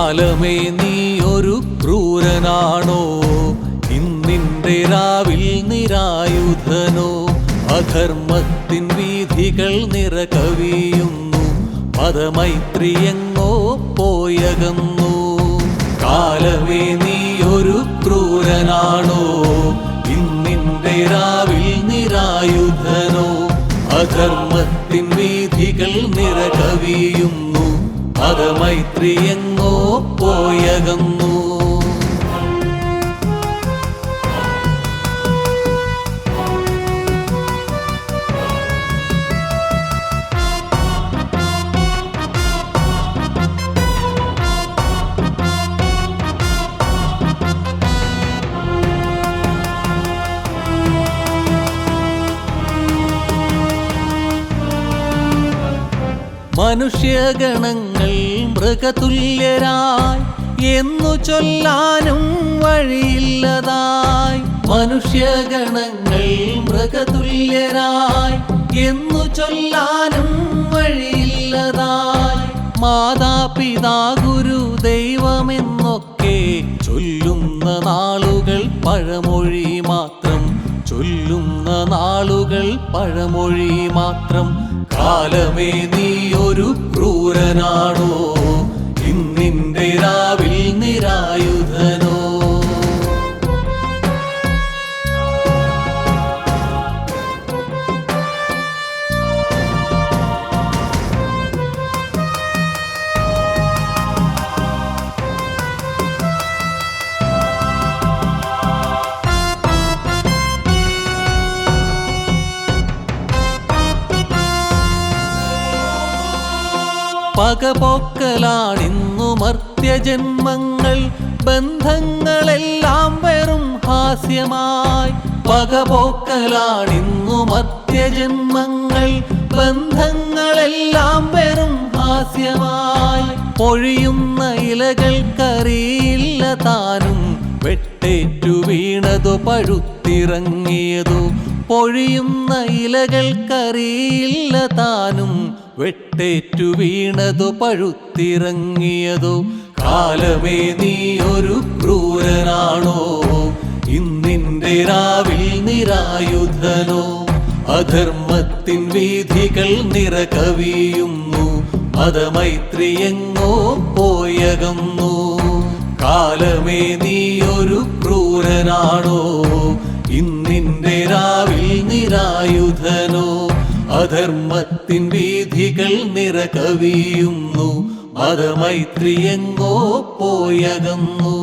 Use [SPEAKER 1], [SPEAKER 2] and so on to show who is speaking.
[SPEAKER 1] കാലമേ നീ ഒരു ക്രൂരനാണോ, ഇന്നിന്റെ രാവിൽ നിരായുധനോ. അധർമ്മത്തിൻ വീഥികൾ നിറകവിയുന്നു, മതമൈത്രിയെങ്ങോ പോയകന്നു. കാലമേ നീ ഒരു ക്രൂരനാണോ, ഇന്നിന്റെ രാവിൽ നിരായുധനോ. അധർമ്മത്തിൻ വീഥികൾ നിറകവിയുന്നു, മതമൈത്രിയെങ്ങോ പോയകന്നു. മനുഷ്യഗണങ്ങൾ മൃഗതുല്യരായി എന്നു ചൊല്ലാനും വഴിയില്ലതായി. മനുഷ്യഗണങ്ങൾ മൃഗതുല്യരായി എന്നു ചൊല്ലാനും വഴിയില്ലതായി. മാതാപിതാ ഗുരു ദൈവമെന്നൊക്കെ ചൊല്ലുന്ന നാളുകൾ പഴമൊഴി മാത്രം, ചൊല്ലുന്ന നാളുകൾ പഴമൊഴി മാത്രം. കാലമേ നീ ഒരു ക്രൂരനാണോ, ഇന്നിന്റെ രാവിൽ നിരായുധനോ. പകപോക്കലാണിന്നു മർത്യജന്മങ്ങൾ, ബന്ധങ്ങളെല്ലാം വെറും ഹാസ്യമായി. പകപോക്കലാണിന്നു മർത്യജന്മങ്ങൾ, ബന്ധങ്ങളെല്ലാം വെറും ഹാസ്യമായി. പൊഴിയുന്ന ഇലകൾക്കറിയില്ല താനും, വെട്ടേറ്റു വീണതോ പഴുത്തിറങ്ങിയതോ. പൊഴിയുന്ന ഇലകൾക്കറിയില്ല താനും, വെട്ടേറ്റു വീണതോ പഴുത്തിറങ്ങിയതോ. കാലമേ നീ ഒരു ക്രൂരനാണോ, ഇന്നിന്റെ രാവിൽ നിരായുധനോ. അധർമ്മത്തിൻ വീഥികൾ നിറകവിയുന്നു, മതമൈത്രിയെങ്ങോ പോയകന്നു. കാലമേ നീ ഒരു ക്രൂരനാണോ, ഇന്നിന്റെ രാവിൽ നിരായുധനോ. അധർമ്മത്തിൻ വീഥികൾ നിറകവിയുന്നു, മതമൈത്രിയെങ്ങോ പോയകന്നു.